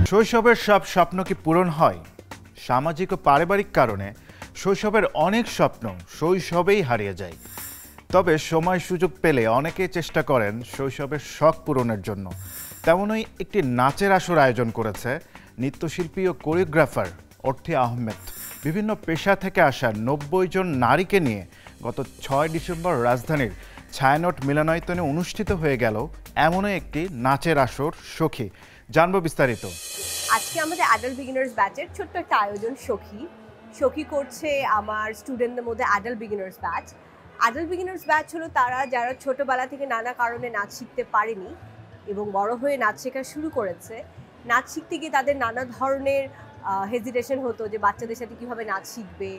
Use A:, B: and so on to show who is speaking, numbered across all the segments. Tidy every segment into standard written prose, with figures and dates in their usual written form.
A: শৈশবের সব স্বপ্ন কি পূরণ হয়? সামাজিক ও পারিবারিক কারণে শৈশবের অনেক স্বপ্ন শৈশবেই হারিয়ে যায়। তবে সময় সুযোগ পেলে অনেকেই চেষ্টা করেন শৈশবের শখ পূরণের জন্য। তেমনই একটি নাচের আসর আয়োজন করেছে নৃত্যশিল্পী ও কোরিওগ্রাফার অর্থী আহমেদ। বিভিন্ন পেশা থেকে আসা ৯০ জন নারীকে নিয়ে গত ৬ ডিসেম্বর রাজধানীর ছায়ানট মিলনায়তনে অনুষ্ঠিত হয়ে গেল এমনই একটি নাচের আসর সখী। জানবো বিস্তারিত।
B: আজকে আমাদের অ্যাডাল্ট বিগিনার্স ব্যাচের ছোট্ট একটা আয়োজন সখী করছে আমার স্টুডেন্টদের মধ্যে adult beginners batch. Adult beginners batch হলো তারা যারা ছোটোবেলা থেকে নানা কারণে নাচ শিখতে পারেনি এবং বড় হয়ে নাচ শেখা শুরু করেছে। নাচ শিখতে গিয়ে তাদের নানা ধরনের হেজিটেশন হতো যে বাচ্চাদের সাথে কীভাবে নাচ শিখবে,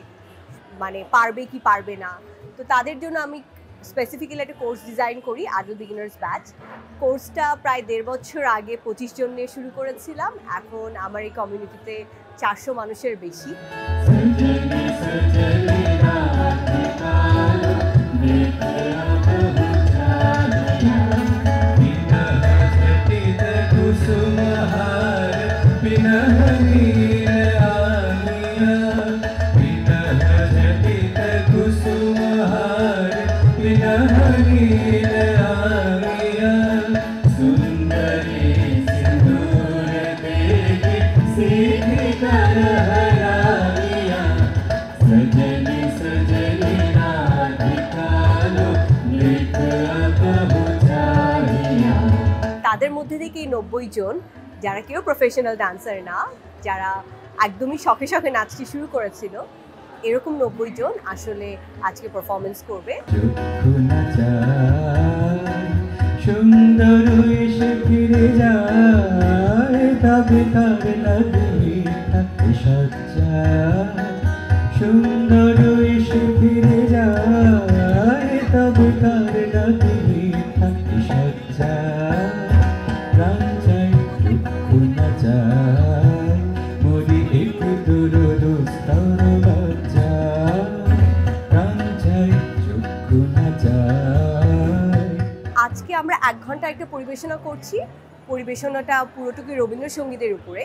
B: মানে পারবে কি পারবে না। তো তাদের জন্য আমি স্পেসিফিক্যালি একটা কোর্স ডিজাইন করি, অ্যাডাল্ট বিগিনার্স ব্যাচ। কোর্সটা প্রায় ১.৫ বছর আগে ২৫ জন নিয়ে শুরু করেছিলাম। এখন আমার এই কমিউনিটিতে ৪০০ মানুষের বেশি। তাদের মধ্যে থেকে এই ৯০ জন, যারা কেউ প্রফেশনাল ডান্সার না, যারা একদমই শখে শখে নাচটি শুরু করেছিল, এরকম ৯০ জন আসলে আজকে পারফরমেন্স করবে। সুন্দর এসে ফিরে যায় তবে তার লাগে থাকে সজ্জা, সুন্দর এসে ফিরে যায় তবে তার লাগে থাকে সজ্জা, প্রাণ চাই দুঃখ না যায় মরি একটু দুরুস্তর লজ্জা, প্রাণ চাই দুঃখ না যায়। আজকে আমরা ১ ঘন্টা একটা পরিবেশনা করছি। পরিবেশনাটা পুরোটুকুই রবীন্দ্রসঙ্গীতের উপরে।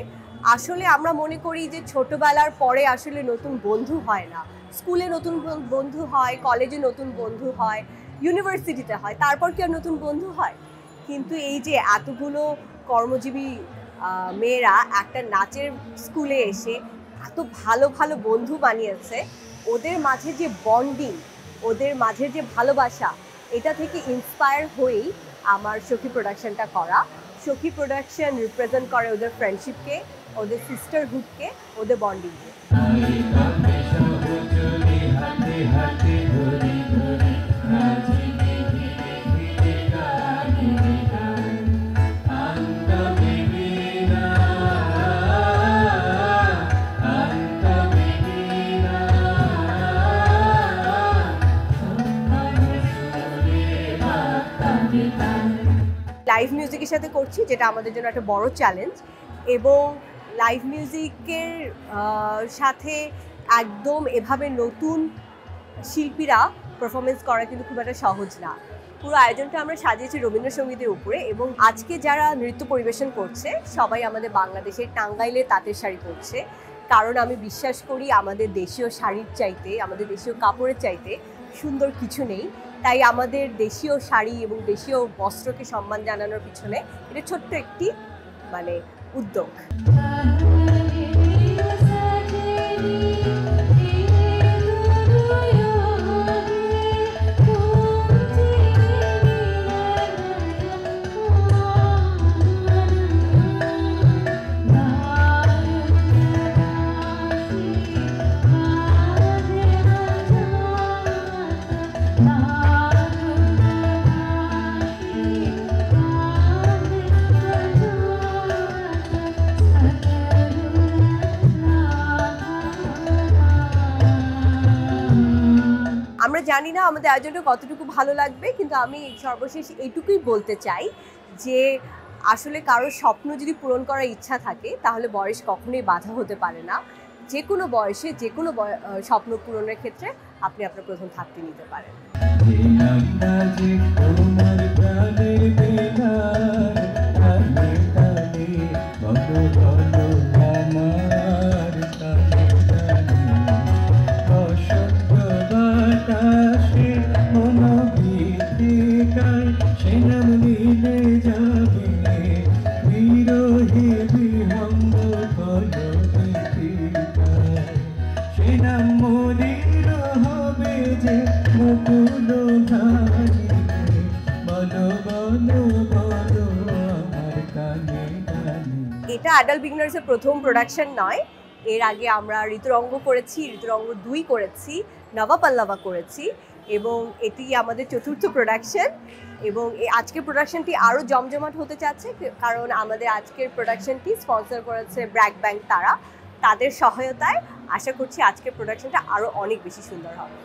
B: আসলে আমরা মনে করি যে ছোটবেলার পরে আসলে নতুন বন্ধু হয় না। স্কুলে নতুন বন্ধু হয়, কলেজে নতুন বন্ধু হয়, ইউনিভার্সিটিতে হয়, তারপর কি আর নতুন বন্ধু হয়? কিন্তু এই যে এতগুলো কর্মজীবী মেয়েরা একটা নাচের স্কুলে এসে এত ভালো ভালো বন্ধু বানিয়েছে, ওদের মাঝে যে বন্ডিং, ওদের মাঝে যে ভালোবাসা, এটা থেকে ইন্সপায়ার হয়েই আমার সখী প্রোডাকশনটা করা। সখী প্রোডাকশন রিপ্রেজেন্ট করে ওদের ফ্রেন্ডশিপকে, ওদের সিস্টারহুডকে, ওদের বন্ডিংকে। লাইভ মিউজিকের সাথে করছি, যেটা আমাদের জন্য একটা বড় চ্যালেঞ্জ, এবং লাইভ মিউজিকের সাথে একদম এভাবে নতুন শিল্পীরা পারফরমেন্স করা কিন্তু খুব একটা সহজ না। পুরো আয়োজনটা আমরা সাজিয়েছি রবীন্দ্রসঙ্গীতের উপরে, এবং আজকে যারা নৃত্য পরিবেশন করছে সবাই আমাদের বাংলাদেশের টাঙ্গাইলে তাঁতের শাড়ি পরছে। কারণ আমি বিশ্বাস করি আমাদের দেশীয় শাড়ির চাইতে, আমাদের দেশীয় কাপড়ের চাইতে সুন্দর কিছু নেই। তাই আমাদের দেশীয় শাড়ি এবং দেশীয় বস্ত্রকে সম্মান জানানোর পিছনে এটা ছোট্ট একটি উদ্যোগ। আমরা জানি না আমাদের আয়োজনটা কতটুকু ভালো লাগবে, কিন্তু আমি সর্বশেষ এইটুকুই বলতে চাই যে আসলে কারোর স্বপ্ন যদি পূরণ করার ইচ্ছা থাকে তাহলে বয়স কখনোই বাধা হতে পারে না। যে কোনো বয়সে যে কোনো স্বপ্ন পূরণের ক্ষেত্রে আপনি আপনার প্রথম ধাপটি নিতে পারেন। যাবে বিরহে বিহঙ্গ কলবিতে সে নাম মোদের হবে যে মুকুল ঘানিতে বলো বলো বলো আমার কানে কানে।
C: এটা অ্যাডাল্ট বিগিনার্সের প্রথম প্রোডাকশন নয়, এর আগে আমরা ঋতুরঙ্গ করেছি, ঋতুরঙ্গ 2 করেছি, নবাপল্লবা করেছি এবং এটি আমাদের চতুর্থ প্রোডাকশন। এবং এই আজকের প্রোডাকশনটি আরও জমজমাট হতে চাচ্ছে, কারণ আমাদের আজকের প্রোডাকশনটি স্পন্সর করেছে ব্র্যাক ব্যাংক। তাদের সহায়তায় আশা করছি আজকের প্রোডাকশনটা আরও অনেক বেশি সুন্দর হবে।